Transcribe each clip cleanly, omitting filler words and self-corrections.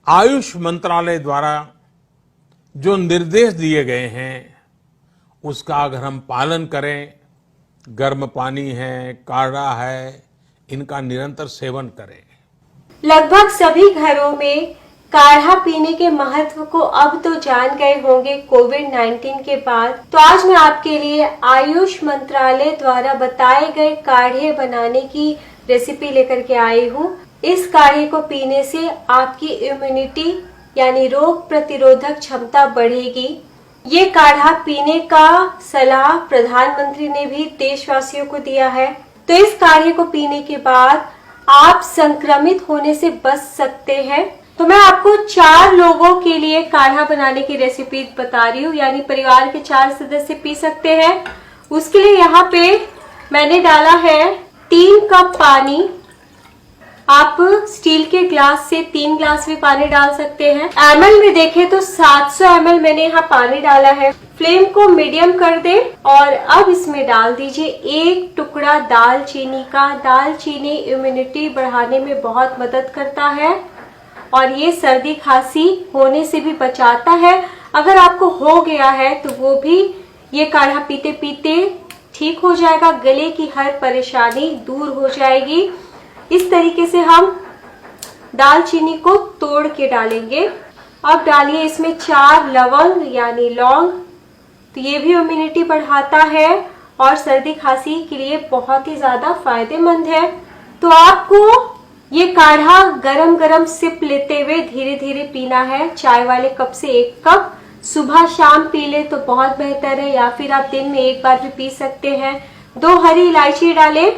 आयुष मंत्रालय द्वारा जो निर्देश दिए गए हैं उसका अगर हम पालन करें, गर्म पानी है, काढ़ा है, इनका निरंतर सेवन करें। लगभग सभी घरों में काढ़ा पीने के महत्व को अब तो जान गए होंगे कोविड-19 के बाद। तो आज मैं आपके लिए आयुष मंत्रालय द्वारा बताए गए काढ़े बनाने की रेसिपी लेकर के आई हूँ। इस काढ़े को पीने से आपकी इम्यूनिटी यानी रोग प्रतिरोधक क्षमता बढ़ेगी। ये काढ़ा पीने का सलाह प्रधानमंत्री ने भी देशवासियों को दिया है। तो इस काढ़े को पीने के बाद आप संक्रमित होने से बच सकते हैं। तो मैं आपको 4 लोगों के लिए काढ़ा बनाने की रेसिपी बता रही हूँ, यानी परिवार के 4 सदस्य पी सकते हैं। उसके लिए यहाँ पे मैंने डाला है 3 कप पानी। आप स्टील के ग्लास से 3 ग्लास भी पानी डाल सकते हैं। ml में देखें तो 700 ml मैंने यहाँ पानी डाला है। फ्लेम को मीडियम कर दें और अब इसमें डाल दीजिए 1 टुकड़ा दालचीनी का। दालचीनी इम्यूनिटी बढ़ाने में बहुत मदद करता है और ये सर्दी खांसी होने से भी बचाता है। अगर आपको हो गया है तो वो भी ये काढ़ा पीते पीते ठीक हो जाएगा। गले की हर परेशानी दूर हो जाएगी। इस तरीके से हम दालचीनी को तोड़ के डालेंगे। अब डालिए इसमें 4 लवंग यानी लौंग। तो ये भी इम्यूनिटी बढ़ाता है और सर्दी खांसी के लिए बहुत ही ज्यादा फायदेमंद है। तो आपको ये काढ़ा गरम गरम सिप लेते हुए धीरे धीरे पीना है। चाय वाले कप से 1 कप। सुबह शाम पी ले तो बहुत बेहतर है, या फिर आप दिन में 1 बार भी पी सकते हैं। 2 हरी इलायची डालें,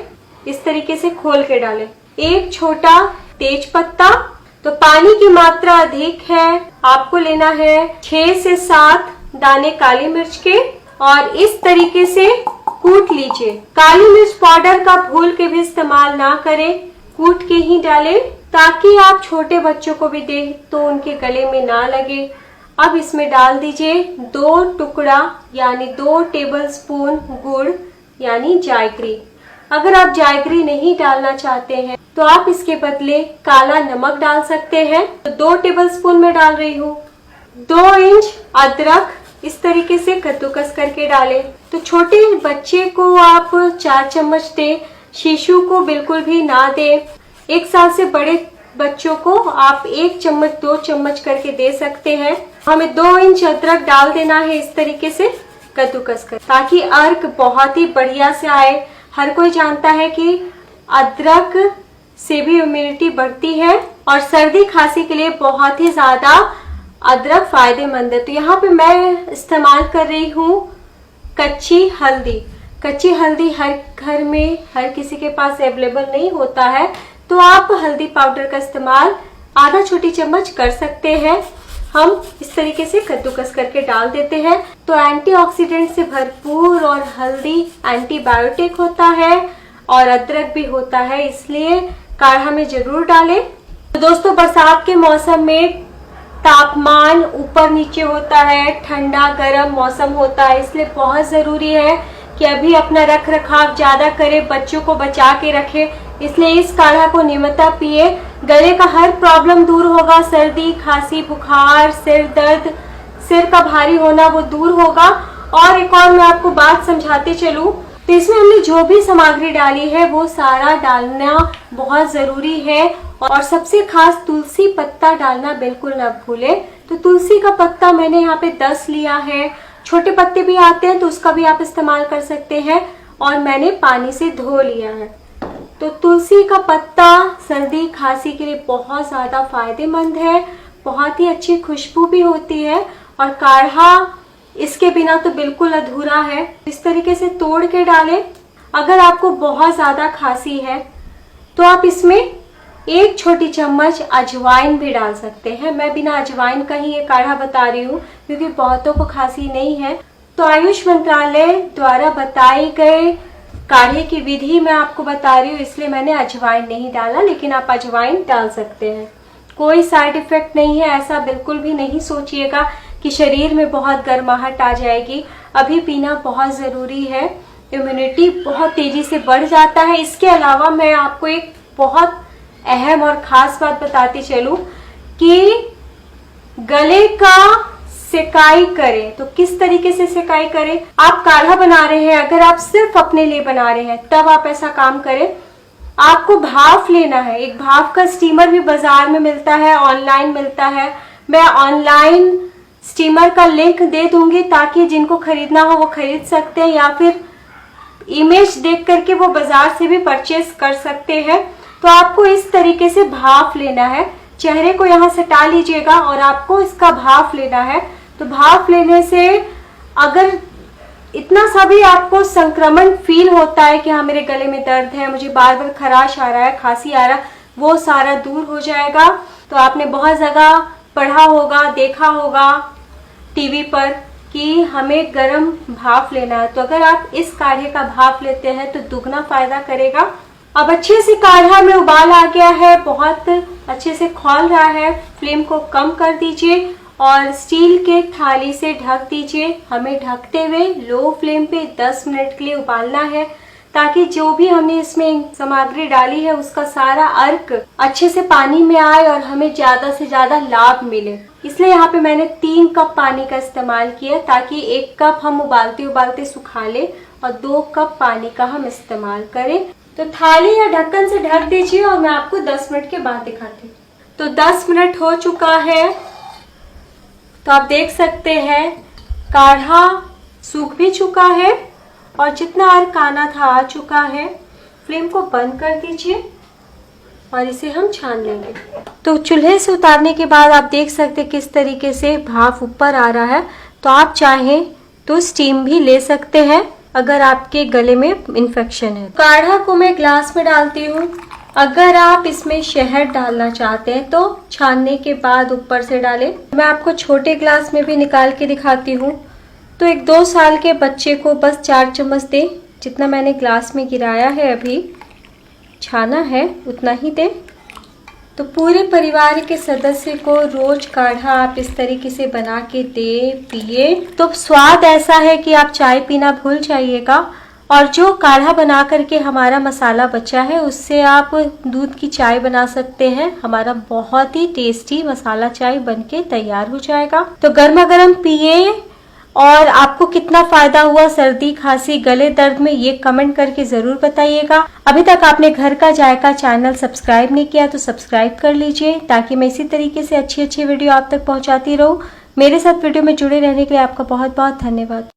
इस तरीके से खोल के डालें। 1 छोटा तेज पत्ता। तो पानी की मात्रा अधिक है, आपको लेना है 6 से 7 दाने काली मिर्च के और इस तरीके से कूट लीजिए। काली मिर्च पाउडर का भूल के भी इस्तेमाल ना करें, कूट के ही डालें ताकि आप छोटे बच्चों को भी दें तो उनके गले में ना लगे। अब इसमें डाल दीजिए 2 टुकड़ा यानी 2 टेबलस्पून गुड़ यानी जायत्री। अगर आप जायत्री नहीं डालना चाहते हैं तो आप इसके बदले काला नमक डाल सकते हैं। तो 2 टेबलस्पून में डाल रही हूँ। 2 इंच अदरक इस तरीके से कद्दूकस करके डालें। तो छोटे बच्चे को आप 4 चम्मच दें, शिशु को बिल्कुल भी ना दें। 1 साल से बड़े बच्चों को आप 1 चम्मच 2 चम्मच करके दे सकते हैं। हमें 2 इंच अदरक डाल देना है इस तरीके से कद्दूकस कर, ताकि अर्क बहुत ही बढ़िया से आए। हर कोई जानता है कि अदरक से भी इम्यूनिटी बढ़ती है और सर्दी खांसी के लिए बहुत ही ज्यादा अदरक फायदेमंद है। तो यहाँ पे मैं इस्तेमाल कर रही हूँ कच्ची हल्दी। कच्ची हल्दी हर घर में हर किसी के पास अवेलेबल नहीं होता है, तो आप हल्दी पाउडर का इस्तेमाल आधा छोटी चम्मच कर सकते हैं। हम इस तरीके से कद्दूकस करके डाल देते हैं। तो एंटीऑक्सीडेंट से भरपूर और हल्दी एंटीबायोटिक होता है और अदरक भी होता है, इसलिए काढ़ा में जरूर डालें। तो दोस्तों, बरसात के मौसम में तापमान ऊपर नीचे होता है, ठंडा गर्म मौसम होता है, इसलिए बहुत जरूरी है कि अभी अपना रख रखाव ज्यादा करें, बच्चों को बचा के रखें। इसलिए इस काढ़ा को नियमितः पिए। गले का हर प्रॉब्लम दूर होगा। सर्दी खांसी बुखार सिर दर्द सिर का भारी होना वो दूर होगा। और एक और मैं आपको बात समझाते चलूं, तो इसमें हमने जो भी सामग्री डाली है वो सारा डालना बहुत जरूरी है। और सबसे खास तुलसी पत्ता डालना बिल्कुल न भूलें। तो तुलसी का पत्ता मैंने यहाँ पे 10 लिया है। छोटे पत्ते भी आते हैं तो उसका भी आप इस्तेमाल कर सकते हैं और मैंने पानी से धो लिया है। तो तुलसी का पत्ता सर्दी खांसी के लिए बहुत ज्यादा फायदेमंद है, बहुत ही अच्छी खुशबू भी होती है और काढ़ा इसके बिना तो बिल्कुल अधूरा है। इस तरीके से तोड़ के डालें। अगर आपको बहुत ज्यादा खांसी है तो आप इसमें 1 छोटी चम्मच अजवाइन भी डाल सकते हैं। मैं बिना अजवाइन का ही ये काढ़ा बता रही हूँ क्योंकि बहुतों को खांसी नहीं है। तो आयुष मंत्रालय द्वारा बताए गए काढ़े की विधि मैं आपको बता रही हूँ, इसलिए मैंने अजवाइन नहीं डाला, लेकिन आप अजवाइन डाल सकते हैं। कोई साइड इफेक्ट नहीं है, ऐसा बिल्कुल भी नहीं सोचिएगा कि शरीर में बहुत गर्माहट आ जाएगी। अभी पीना बहुत जरूरी है, इम्यूनिटी बहुत तेजी से बढ़ जाता है। इसके अलावा मैं आपको एक बहुत अहम और खास बात बताती चलूं कि गले का सिकाई करें। तो किस तरीके से सिकाई करें? आप काढ़ा बना रहे हैं, अगर आप सिर्फ अपने लिए बना रहे हैं तब आप ऐसा काम करें। आपको भाप लेना है। एक भाप का स्टीमर भी बाजार में मिलता है, ऑनलाइन मिलता है। मैं ऑनलाइन स्टीमर का लिंक दे दूंगी ताकि जिनको खरीदना हो वो खरीद सकते हैं, या फिर इमेज देख करके वो बाजार से भी परचेस कर सकते हैं। तो आपको इस तरीके से भाप लेना है। चेहरे को यहाँ से हटा लीजिएगा और आपको इसका भाप लेना है। तो भाप लेने से अगर इतना सा भी आपको संक्रमण फील होता है कि हाँ मेरे गले में दर्द है, मुझे बार बार खराश आ रहा है, खांसी आ रहा है, वो सारा दूर हो जाएगा। तो आपने बहुत जगह पढ़ा होगा, देखा होगा टीवी पर कि हमें गर्म भाप लेना है। तो अगर आप इस काढ़े का भाप लेते हैं तो दुगना फायदा करेगा। अब अच्छे से काढ़ा में उबाल आ गया है, बहुत अच्छे से खौल रहा है। फ्लेम को कम कर दीजिए और स्टील के थाली से ढक दीजिए। हमें ढकते हुए लो फ्लेम पे 10 मिनट के लिए उबालना है ताकि जो भी हमने इसमें सामग्री डाली है उसका सारा अर्क अच्छे से पानी में आए और हमें ज्यादा से ज्यादा लाभ मिले। इसलिए यहाँ पे मैंने 3 कप पानी का इस्तेमाल किया ताकि 1 कप हम उबालते उबालते सुखा ले और 2 कप पानी का हम इस्तेमाल करें। तो थाली या ढक्कन से ढक दीजिए और मैं आपको 10 मिनट के बाद दिखाती हूँ। तो 10 मिनट हो चुका है। तो आप देख सकते हैं काढ़ा सूख भी चुका है और जितना अर्क आना था आ चुका है। फ्लेम को बंद कर दीजिए और इसे हम छान लेंगे। तो चूल्हे से उतारने के बाद आप देख सकते हैं किस तरीके से भाप ऊपर आ रहा है। तो आप चाहें तो स्टीम भी ले सकते हैं अगर आपके गले में इन्फेक्शन है। काढ़ा को मैं ग्लास में डालती हूँ। अगर आप इसमें शहद डालना चाहते हैं तो छानने के बाद ऊपर से डालें। मैं आपको छोटे ग्लास में भी निकाल के दिखाती हूँ। तो एक 2 साल के बच्चे को बस 4 चम्मच दें, जितना मैंने ग्लास में गिराया है अभी छाना है उतना ही दें। तो पूरे परिवार के सदस्य को रोज काढ़ा आप इस तरीके से बना के दे पिए तो स्वाद ऐसा है कि आप चाय पीना भूल जाइएगा। और जो काढ़ा बना करके हमारा मसाला बचा है उससे आप दूध की चाय बना सकते हैं। हमारा बहुत ही टेस्टी मसाला चाय बनके तैयार हो जाएगा। तो गर्मा गर्म पिए और आपको कितना फायदा हुआ सर्दी खांसी गले दर्द में ये कमेंट करके जरूर बताइएगा। अभी तक आपने घर का जायका चैनल सब्सक्राइब नहीं किया तो सब्सक्राइब कर लीजिए ताकि मैं इसी तरीके से अच्छी वीडियो आप तक पहुंचाती रहूं। मेरे साथ वीडियो में जुड़े रहने के लिए आपका बहुत बहुत धन्यवाद।